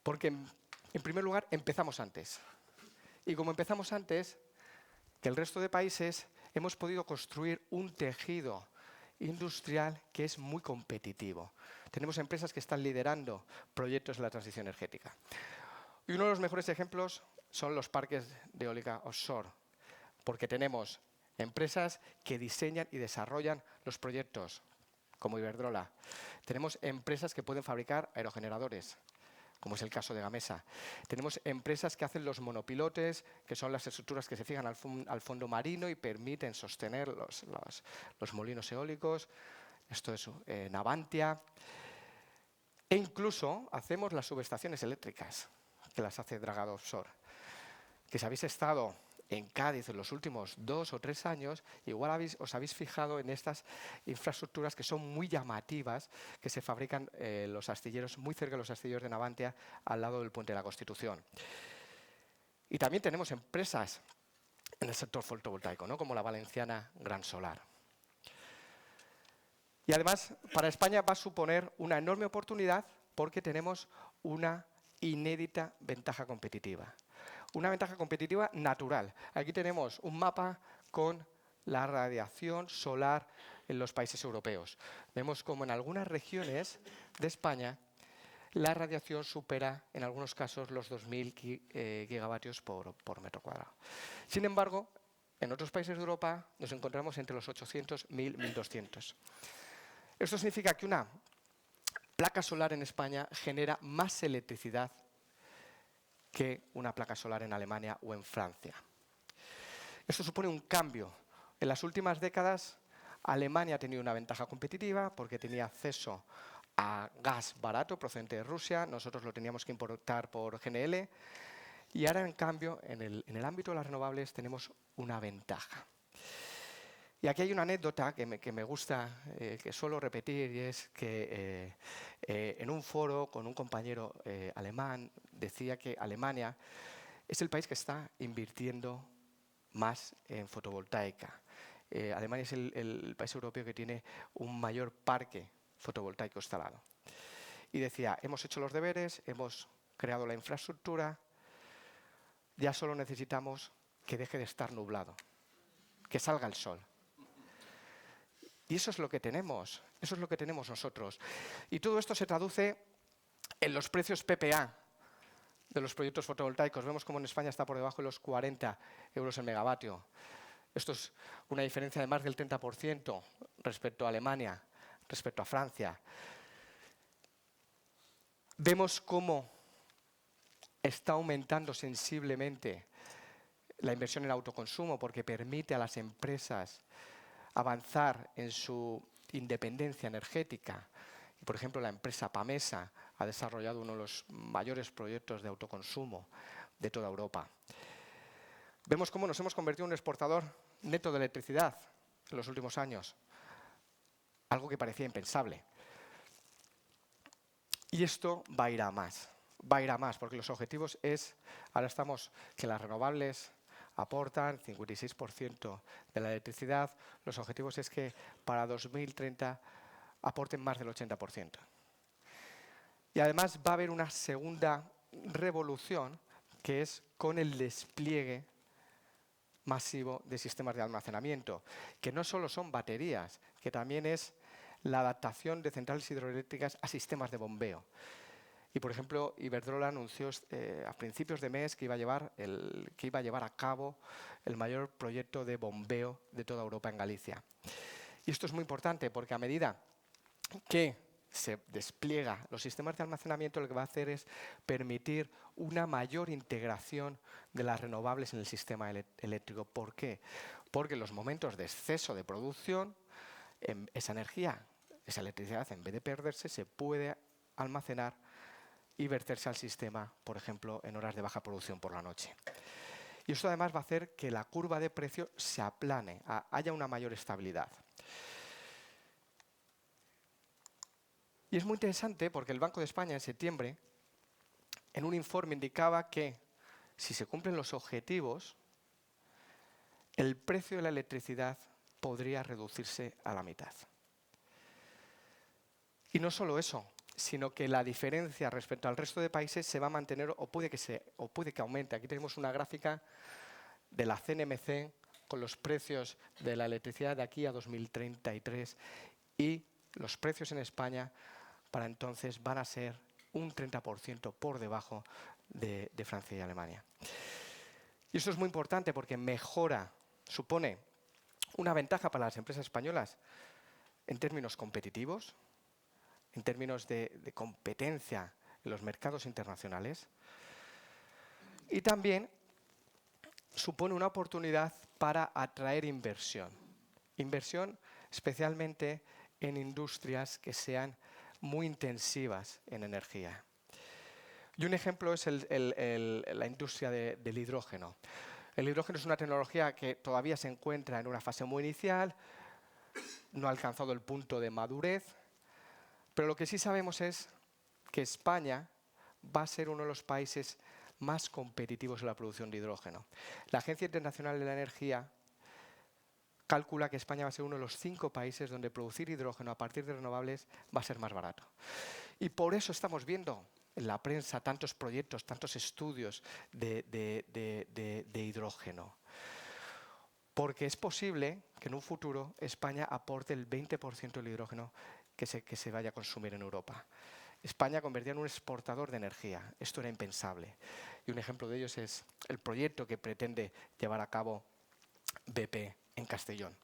Porque, en primer lugar, empezamos antes. Y como empezamos antes que el resto de países, hemos podido construir un tejido industrial que es muy competitivo. Tenemos empresas que están liderando proyectos de la transición energética. Y uno de los mejores ejemplos son los parques de eólica offshore, porque tenemos empresas que diseñan y desarrollan los proyectos, como Iberdrola. Tenemos empresas que pueden fabricar aerogeneradores, como es el caso de Gamesa. Tenemos empresas que hacen los monopilotes, que son las estructuras que se fijan al fondo marino y permiten sostener los molinos eólicos. Esto es Navantia. E incluso hacemos las subestaciones eléctricas, que las hace Dragado Offshore. Que si habéis estado en Cádiz en los últimos 2 o 3 años, igual os habéis fijado en estas infraestructuras que son muy llamativas, que se fabrican los astilleros, muy cerca de los astilleros de Navantia, al lado del Puente de la Constitución. Y también tenemos empresas en el sector fotovoltaico, ¿no? Como la valenciana Gran Solar. Y además, para España va a suponer una enorme oportunidad porque tenemos una inédita ventaja competitiva. Una ventaja competitiva natural. Aquí tenemos un mapa con la radiación solar en los países europeos. Vemos como en algunas regiones de España la radiación supera, en algunos casos, los 2.000 gigavatios por metro cuadrado. Sin embargo, en otros países de Europa nos encontramos entre los 800, 1.000, 1.200. Esto significa que una placa solar en España genera más electricidad que una placa solar en Alemania o en Francia. Esto supone un cambio. En las últimas décadas, Alemania ha tenido una ventaja competitiva porque tenía acceso a gas barato procedente de Rusia, nosotros lo teníamos que importar por GNL, y ahora, en cambio, en el ámbito de las renovables tenemos una ventaja. Y aquí hay una anécdota que me gusta, que suelo repetir, y es que en un foro con un compañero alemán decía que Alemania es el país que está invirtiendo más en fotovoltaica. Alemania es el país europeo que tiene un mayor parque fotovoltaico instalado. Y decía, hemos hecho los deberes, hemos creado la infraestructura, ya solo necesitamos que deje de estar nublado, que salga el sol. Y eso es lo que tenemos nosotros. Y todo esto se traduce en los precios PPA de los proyectos fotovoltaicos. Vemos como en España está por debajo de los 40 euros el megavatio. Esto es una diferencia de más del 30% respecto a Alemania, respecto a Francia. Vemos cómo está aumentando sensiblemente la inversión en autoconsumo porque permite a las empresas avanzar en su independencia energética. Y, por ejemplo, la empresa Pamesa ha desarrollado uno de los mayores proyectos de autoconsumo de toda Europa. Vemos cómo nos hemos convertido en un exportador neto de electricidad en los últimos años, algo que parecía impensable. Y esto va a ir a más, porque los objetivos es, ahora estamos que las renovables aportan 56% de la electricidad, los objetivos es que para 2030 aporten más del 80%. Y además va a haber una segunda revolución que es con el despliegue masivo de sistemas de almacenamiento, que no solo son baterías, que también es la adaptación de centrales hidroeléctricas a sistemas de bombeo. Y, por ejemplo, Iberdrola anunció a principios de mes que iba a llevar a cabo el mayor proyecto de bombeo de toda Europa en Galicia. Y esto es muy importante porque a medida que se despliega los sistemas de almacenamiento, lo que va a hacer es permitir una mayor integración de las renovables en el sistema eléctrico. ¿Por qué? Porque en los momentos de exceso de producción, esa energía, esa electricidad, en vez de perderse, se puede almacenar y verterse al sistema, por ejemplo, en horas de baja producción por la noche. Y esto además va a hacer que la curva de precio se aplane, haya una mayor estabilidad. Y es muy interesante porque el Banco de España en septiembre, en un informe, indicaba que si se cumplen los objetivos, el precio de la electricidad podría reducirse a la mitad. Y no solo eso, sino que la diferencia respecto al resto de países se va a mantener o puede que aumente. Aquí tenemos una gráfica de la CNMC con los precios de la electricidad de aquí a 2033 y los precios en España para entonces van a ser un 30% por debajo de Francia y Alemania. Y eso es muy importante porque supone una ventaja para las empresas españolas en términos competitivos, en términos de competencia en los mercados internacionales, y también supone una oportunidad para atraer inversión especialmente en industrias que sean muy intensivas en energía. Y un ejemplo es la industria del hidrógeno. El hidrógeno es una tecnología que todavía se encuentra en una fase muy inicial, no ha alcanzado el punto de madurez, pero lo que sí sabemos es que España va a ser uno de los países más competitivos en la producción de hidrógeno. La Agencia Internacional de la Energía calcula que España va a ser uno de los 5 países donde producir hidrógeno a partir de renovables va a ser más barato. Y por eso estamos viendo en la prensa tantos proyectos, tantos estudios de hidrógeno. porque es posible que en un futuro España aporte el 20% del hidrógeno que se vaya a consumir en Europa. España convertía en un exportador de energía. Esto era impensable. Y un ejemplo de ello es el proyecto que pretende llevar a cabo BP en Castellón.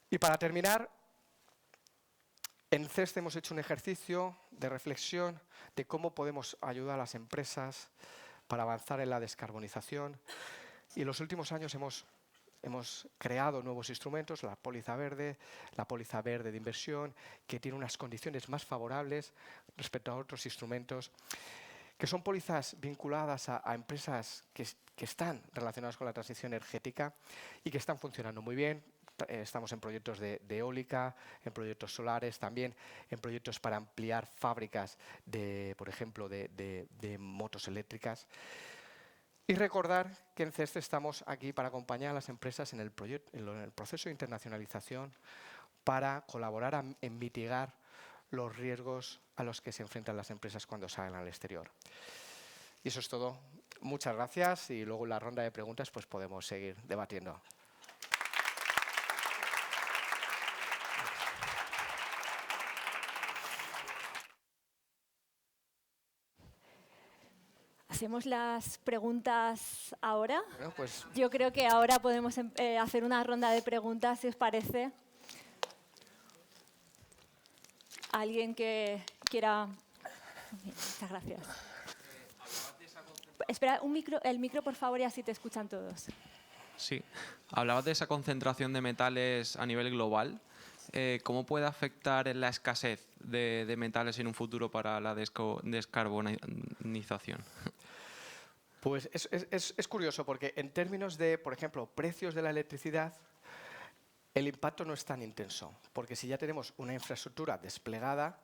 Y para terminar, en CEST hemos hecho un ejercicio de reflexión de cómo podemos ayudar a las empresas para avanzar en la descarbonización. Y en los últimos años hemos creado nuevos instrumentos, la póliza verde de inversión, que tiene unas condiciones más favorables respecto a otros instrumentos, que son pólizas vinculadas a empresas que están relacionadas con la transición energética y que están funcionando muy bien. Estamos en proyectos de eólica, en proyectos solares, también en proyectos para ampliar fábricas, por ejemplo, de motos eléctricas. Y recordar que en CEST estamos aquí para acompañar a las empresas en el proceso de internacionalización, para colaborar en mitigar los riesgos a los que se enfrentan las empresas cuando salen al exterior. Y eso es todo. Muchas gracias y luego en la ronda de preguntas pues podemos seguir debatiendo. ¿Hacemos las preguntas ahora? Bueno, pues Yo creo que ahora podemos hacer una ronda de preguntas, si os parece. ¿Alguien que quiera? Muchas gracias. Espera, el micro, por favor, y así te escuchan todos. Sí. Hablabas de esa concentración de metales a nivel global. ¿Cómo puede afectar la escasez de metales en un futuro para la descarbonización? Pues es curioso porque en términos de, por ejemplo, precios de la electricidad, el impacto no es tan intenso, porque si ya tenemos una infraestructura desplegada,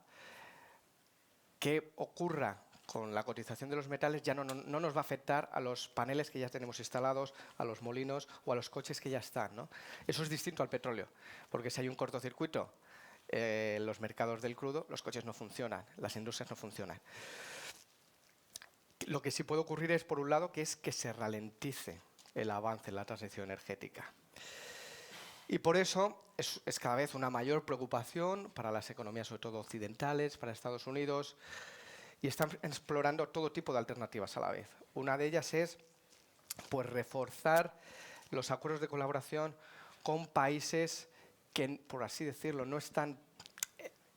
¿qué ocurra con la cotización de los metales? Ya no nos va a afectar a los paneles que ya tenemos instalados, a los molinos o a los coches que ya están, ¿no? Eso es distinto al petróleo, porque si hay un cortocircuito en los mercados del crudo, los coches no funcionan, las industrias no funcionan. Lo que sí puede ocurrir es, por un lado, que se ralentice el avance en la transición energética. Y por eso es cada vez una mayor preocupación para las economías, sobre todo occidentales, para Estados Unidos, y están explorando todo tipo de alternativas a la vez. Una de ellas es pues, reforzar los acuerdos de colaboración con países que, por así decirlo, no están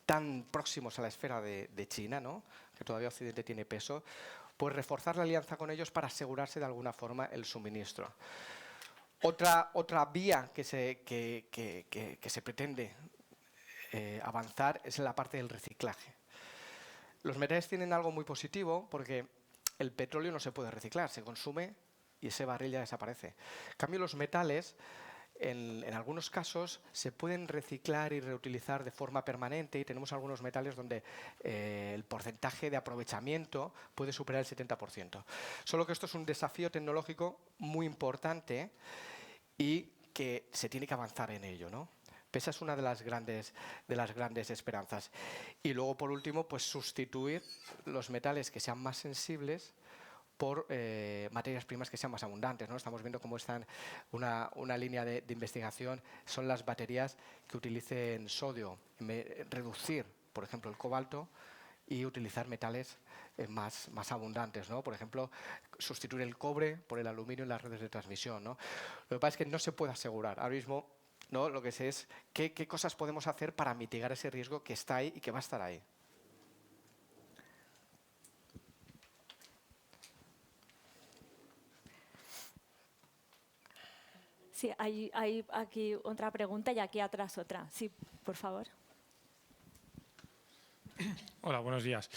tan próximos a la esfera de China, ¿no? Que todavía Occidente tiene peso, pues reforzar la alianza con ellos para asegurarse de alguna forma el suministro. Otra vía que se pretende avanzar es en la parte del reciclaje. Los metales tienen algo muy positivo porque el petróleo no se puede reciclar, se consume y ese barril ya desaparece. En cambio, los metales, en algunos casos, se pueden reciclar y reutilizar de forma permanente y tenemos algunos metales donde el porcentaje de aprovechamiento puede superar el 70%. Solo que esto es un desafío tecnológico muy importante y que se tiene que avanzar en ello, ¿no? Esa es una de las grandes esperanzas. Y luego, por último, pues sustituir los metales que sean más sensibles por materias primas que sean más abundantes, ¿no? Estamos viendo cómo están una línea de investigación, son las baterías que utilicen sodio, reducir, por ejemplo, el cobalto y utilizar metales más abundantes, ¿no? Por ejemplo, sustituir el cobre por el aluminio en las redes de transmisión, ¿no? Lo que pasa es que no se puede asegurar. Ahora mismo, ¿no? Lo que sé es qué cosas podemos hacer para mitigar ese riesgo que está ahí y que va a estar ahí. Sí, hay aquí otra pregunta y aquí atrás otra. Sí, por favor. Hola, buenos días.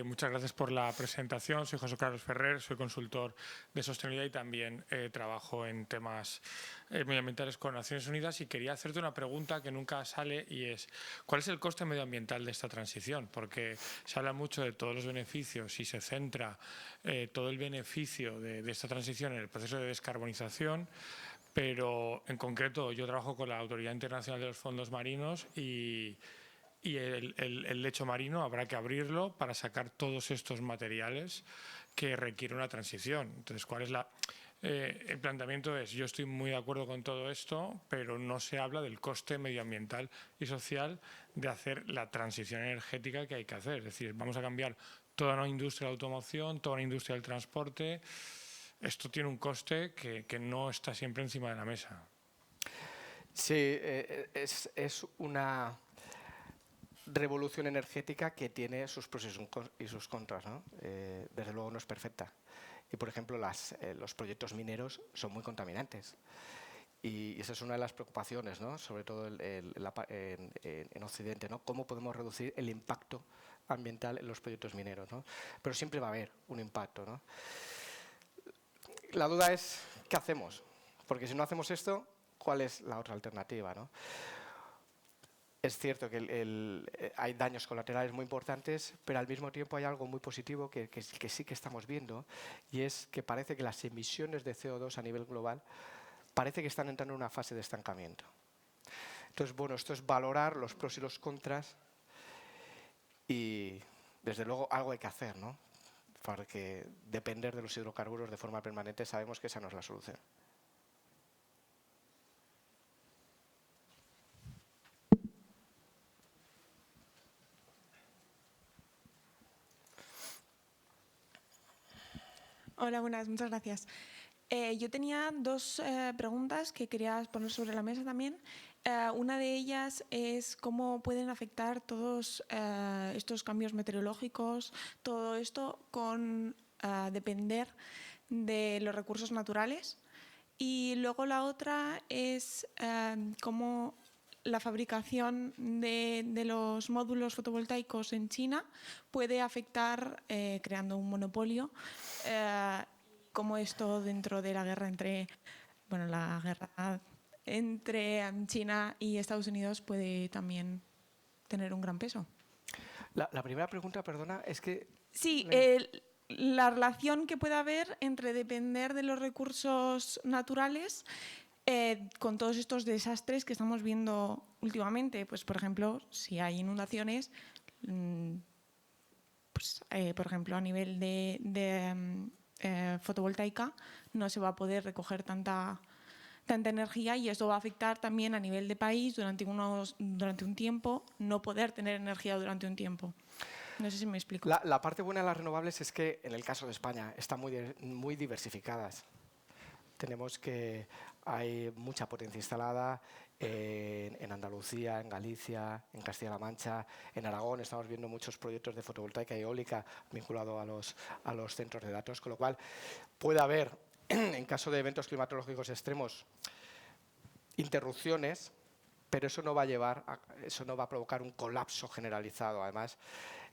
Muchas gracias por la presentación. Soy José Carlos Ferrer, soy consultor de sostenibilidad y también trabajo en temas medioambientales con Naciones Unidas y quería hacerte una pregunta que nunca sale y es ¿cuál es el coste medioambiental de esta transición? Porque se habla mucho de todos los beneficios y se centra todo el beneficio de esta transición en el proceso de descarbonización, pero en concreto yo trabajo con la Autoridad Internacional de los Fondos Marinos y el lecho marino habrá que abrirlo para sacar todos estos materiales que requieren una transición. Entonces, ¿cuál es El planteamiento es, yo estoy muy de acuerdo con todo esto, pero no se habla del coste medioambiental y social de hacer la transición energética que hay que hacer. Es decir, vamos a cambiar toda una industria de automoción, toda una industria del transporte. Esto tiene un coste que no está siempre encima de la mesa. Sí, es una revolución energética que tiene sus pros y sus contras, ¿no? Desde luego no es perfecta. Y, por ejemplo, los proyectos mineros son muy contaminantes. Y esa es una de las preocupaciones, ¿no? Sobre todo en Occidente, ¿no? Cómo podemos reducir el impacto ambiental en los proyectos mineros, ¿no? Pero siempre va a haber un impacto, ¿no? La duda es, ¿qué hacemos? Porque si no hacemos esto, ¿cuál es la otra alternativa, ¿no? Es cierto que hay daños colaterales muy importantes, pero al mismo tiempo hay algo muy positivo que sí que estamos viendo, y es que parece que las emisiones de CO2 a nivel global parece que están entrando en una fase de estancamiento. Entonces, bueno, esto es valorar los pros y los contras y, desde luego, algo hay que hacer, ¿no? Porque depender de los hidrocarburos de forma permanente sabemos que esa no es la solución. Hola, buenas, muchas gracias. Yo tenía dos preguntas que quería poner sobre la mesa también. Una de ellas es cómo pueden afectar todos estos cambios meteorológicos, todo esto con depender de los recursos naturales. Y luego la otra es cómo la fabricación de los módulos fotovoltaicos en China puede afectar, creando un monopolio, cómo esto dentro de la guerra entre China y Estados Unidos puede también tener un gran peso. La primera pregunta, perdona, es que... Sí, la relación que puede haber entre depender de los recursos naturales con todos estos desastres que estamos viendo últimamente. Pues, por ejemplo, si hay inundaciones, pues, por ejemplo, a nivel de fotovoltaica no se va a poder recoger tanta energía, y esto va a afectar también a nivel de país durante un tiempo, no poder tener energía durante un tiempo. No sé si me explico. La parte buena de las renovables es que, en el caso de España, están muy diversificadas. Tenemos que hay mucha potencia instalada en Andalucía, en Galicia, en Castilla-La Mancha, en Aragón. Estamos viendo muchos proyectos de fotovoltaica y eólica vinculados a los centros de datos, con lo cual puede haber, en caso de eventos climatológicos extremos, interrupciones, pero eso no va a provocar un colapso generalizado. Además,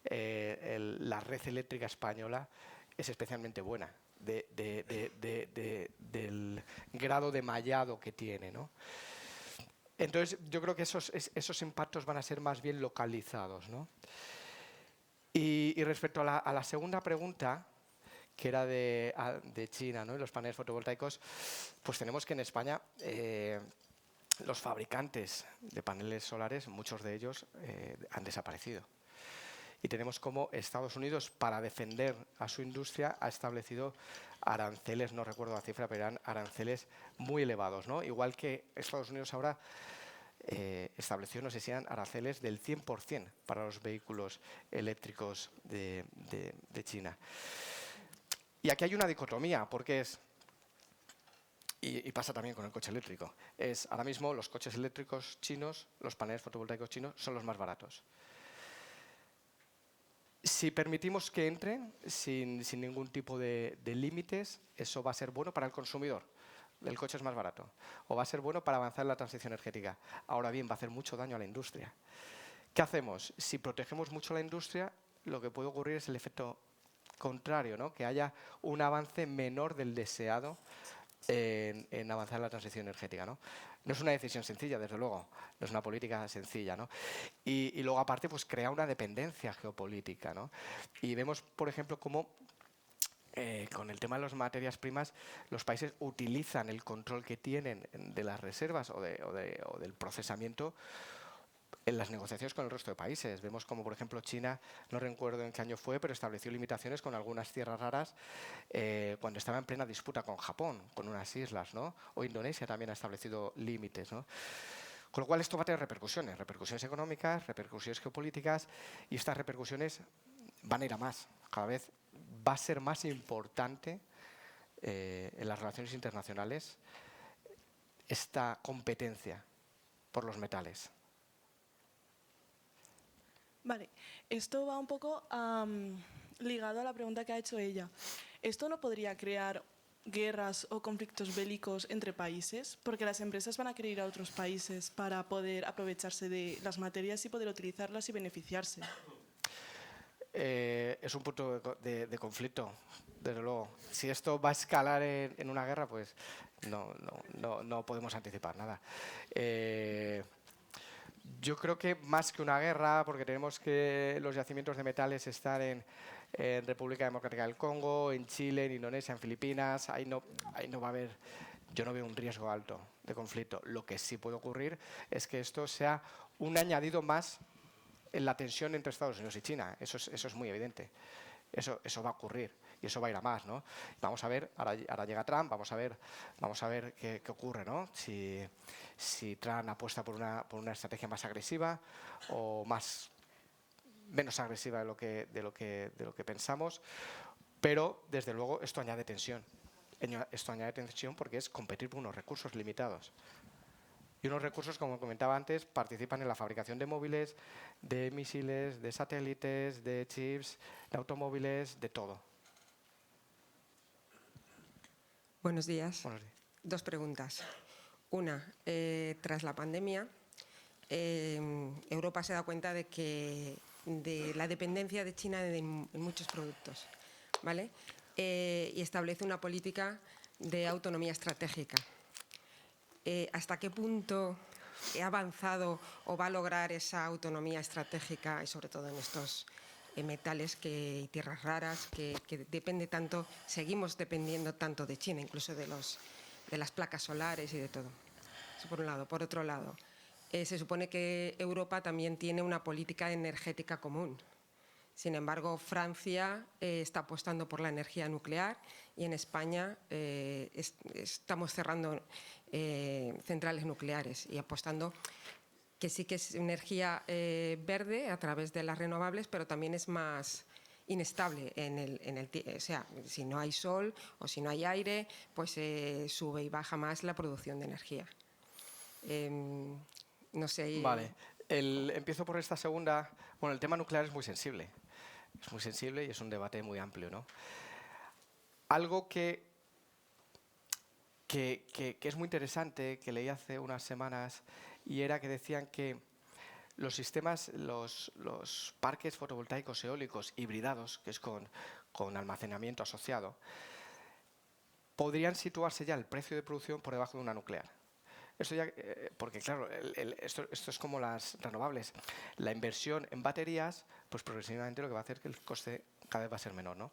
la red eléctrica española es especialmente buena del grado de mallado que tiene, ¿no? Entonces, yo creo que esos impactos van a ser más bien localizados, ¿no? Y respecto a la segunda pregunta, que era de China, ¿no? Y los paneles fotovoltaicos, pues tenemos que en España los fabricantes de paneles solares, muchos de ellos han desaparecido. Y tenemos como Estados Unidos, para defender a su industria, ha establecido aranceles, no recuerdo la cifra, pero eran aranceles muy elevados, ¿no? Igual que Estados Unidos ahora estableció, no sé si eran aranceles del 100% para los vehículos eléctricos de China. Y aquí hay una dicotomía, porque es... Y pasa también con el coche eléctrico. Ahora mismo los coches eléctricos chinos, los paneles fotovoltaicos chinos, son los más baratos. Si permitimos que entren sin ningún tipo de límites, eso va a ser bueno para el consumidor. El coche es más barato. O va a ser bueno para avanzar en la transición energética. Ahora bien, va a hacer mucho daño a la industria. ¿Qué hacemos? Si protegemos mucho la industria, lo que puede ocurrir es el efecto contrario, ¿no? Que haya un avance menor del deseado en avanzar en la transición energética, ¿no? No es una decisión sencilla, desde luego, no es una política sencilla, ¿no? Y luego, aparte, pues crea una dependencia geopolítica, ¿no? Y vemos, por ejemplo, cómo con el tema de las materias primas, los países utilizan el control que tienen de las reservas o del procesamiento en las negociaciones con el resto de países. Vemos como, por ejemplo, China, no recuerdo en qué año fue, pero estableció limitaciones con algunas tierras raras cuando estaba en plena disputa con Japón, con unas islas, ¿no? O Indonesia también ha establecido límites, ¿no? Con lo cual esto va a tener repercusiones económicas, repercusiones geopolíticas, y estas repercusiones van a ir a más. Cada vez va a ser más importante en las relaciones internacionales esta competencia por los metales. Vale, esto va un poco ligado a la pregunta que ha hecho ella. ¿Esto no podría crear guerras o conflictos bélicos entre países? Porque las empresas van a querer ir a otros países para poder aprovecharse de las materias y poder utilizarlas y beneficiarse. Es un punto de conflicto, desde luego. Si esto va a escalar en una guerra, pues no podemos anticipar nada. Yo creo que más que una guerra, porque tenemos que los yacimientos de metales están en República Democrática del Congo, en Chile, en Indonesia, en Filipinas, ahí no va a haber, yo no veo un riesgo alto de conflicto. Lo que sí puede ocurrir es que esto sea un añadido más en la tensión entre Estados Unidos y China. Eso es muy evidente. Eso va a ocurrir y eso va a ir a más, ¿no? Vamos a ver, ahora llega Trump, vamos a ver qué ocurre, ¿no? Si Trump apuesta por una estrategia más agresiva o menos agresiva de lo que pensamos, pero desde luego esto añade tensión. Esto añade tensión porque es competir por unos recursos limitados. Y unos recursos, como comentaba antes, participan en la fabricación de móviles, de misiles, de satélites, de chips, de automóviles, de todo. Buenos días. Buenos días. 2 preguntas. Una, tras la pandemia, Europa se da cuenta de la dependencia de China en muchos productos, ¿vale? Y establece una política de autonomía estratégica. ¿Hasta qué punto ha avanzado o va a lograr esa autonomía estratégica, y sobre todo en estos metales y tierras raras, que depende tanto, seguimos dependiendo tanto de China, incluso de las placas solares y de todo? Eso por un lado. Por otro lado, se supone que Europa también tiene una política energética común. Sin embargo, Francia está apostando por la energía nuclear y en España estamos cerrando centrales nucleares y apostando que sí que es energía verde a través de las renovables, pero también es más inestable o sea, si no hay sol o si no hay aire, pues sube y baja más la producción de energía. No sé. Vale. Empiezo por esta segunda. Bueno, el tema nuclear es muy sensible. Es muy sensible y es un debate muy amplio, ¿no? Algo que es muy interesante, que leí hace unas semanas, y era que decían que los sistemas, los parques fotovoltaicos eólicos hibridados, que es con almacenamiento asociado, podrían situarse ya el precio de producción por debajo de una nuclear. Esto ya, porque claro, esto es como las renovables. La inversión en baterías, pues progresivamente lo que va a hacer que el coste cada vez va a ser menor, ¿no?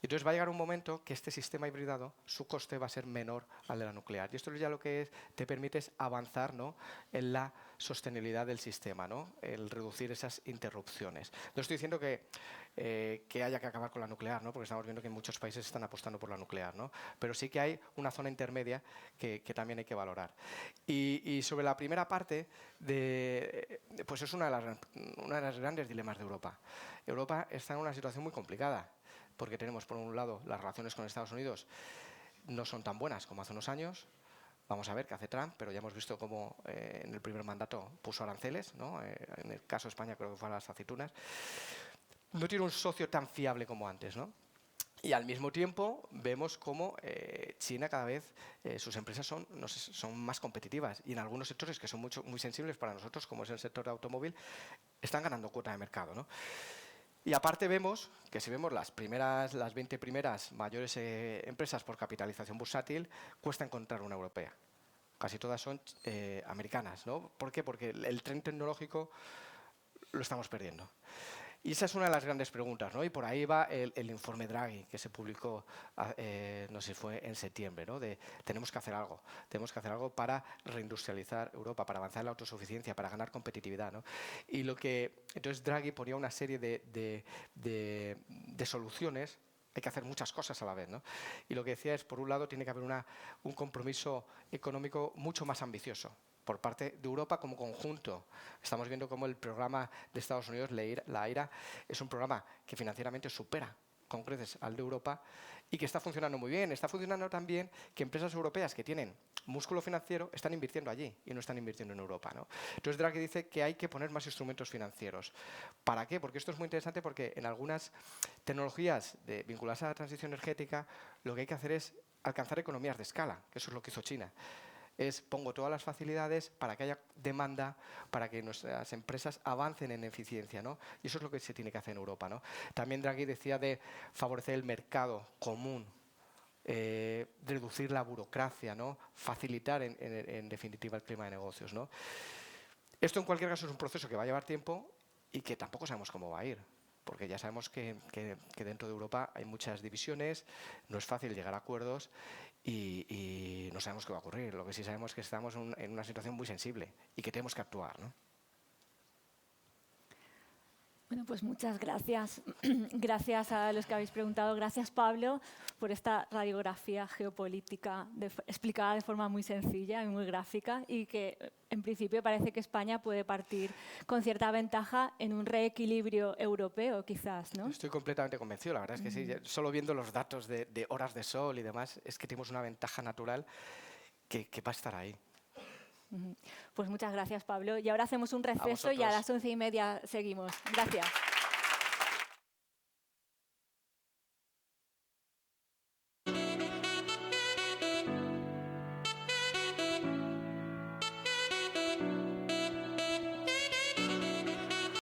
Y entonces va a llegar un momento que este sistema hibridado, su coste va a ser menor al de la nuclear. Y esto ya lo que te permite es avanzar, ¿no?, en la sostenibilidad del sistema, ¿no?, el reducir esas interrupciones. No estoy diciendo que haya que acabar con la nuclear, ¿no?, porque estamos viendo que muchos países están apostando por la nuclear, ¿no?, pero sí que hay una zona intermedia que también hay que valorar. Y sobre la primera parte, pues es una de las grandes dilemas de Europa. Europa está en una situación muy complicada, porque tenemos, por un lado, las relaciones con Estados Unidos no son tan buenas como hace unos años. Vamos a ver qué hace Trump, pero ya hemos visto cómo en el primer mandato puso aranceles, ¿no? En el caso de España creo que fue a las aceitunas. No tiene un socio tan fiable como antes, ¿no? Y al mismo tiempo vemos cómo China cada vez sus empresas son más competitivas, y en algunos sectores que son muy sensibles para nosotros, como es el sector de automóvil, están ganando cuota de mercado, ¿no? Y aparte vemos que si vemos las 20 primeras mayores empresas por capitalización bursátil, cuesta encontrar una europea. Casi todas son americanas, ¿no? ¿Por qué? Porque el tren tecnológico lo estamos perdiendo. Y esa es una de las grandes preguntas, ¿no? Y por ahí va el informe Draghi, que se publicó, no sé si fue en septiembre, ¿no? De tenemos que hacer algo para reindustrializar Europa, para avanzar en la autosuficiencia, para ganar competitividad, ¿no? Y entonces Draghi ponía una serie de soluciones. Hay que hacer muchas cosas a la vez, ¿no? Y lo que decía es, por un lado, tiene que haber un compromiso económico mucho más ambicioso por parte de Europa como conjunto. Estamos viendo cómo el programa de Estados Unidos, la AIRA, es un programa que financieramente supera con creces al de Europa y que está funcionando muy bien. Está funcionando tan bien que empresas europeas que tienen músculo financiero están invirtiendo allí y no están invirtiendo en Europa, ¿no? Entonces Draghi dice que hay que poner más instrumentos financieros. ¿Para qué? Porque esto es muy interesante porque en algunas tecnologías vinculadas a la transición energética lo que hay que hacer es alcanzar economías de escala, que eso es lo que hizo China. Pongo todas las facilidades para que haya demanda, para que nuestras empresas avancen en eficiencia, ¿no? Y eso es lo que se tiene que hacer en Europa, ¿no? También Draghi decía de favorecer el mercado común, reducir la burocracia, ¿no? Facilitar, en definitiva, el clima de negocios, ¿no? Esto, en cualquier caso, es un proceso que va a llevar tiempo y que tampoco sabemos cómo va a ir. Porque ya sabemos que dentro de Europa hay muchas divisiones, no es fácil llegar a acuerdos y no sabemos qué va a ocurrir. Lo que sí sabemos es que estamos en una situación muy sensible y que tenemos que actuar, ¿no? Bueno, pues muchas gracias. Gracias a los que habéis preguntado. Gracias, Pablo, por esta radiografía geopolítica explicada de forma muy sencilla y muy gráfica y que, en principio, parece que España puede partir con cierta ventaja en un reequilibrio europeo, quizás, ¿no? Estoy completamente convencido, la verdad es que sí. Solo viendo los datos de horas de sol y demás, es que tenemos una ventaja natural que va a estar ahí. Pues muchas gracias, Pablo. Y ahora hacemos un receso y a las 11:30 seguimos. Gracias.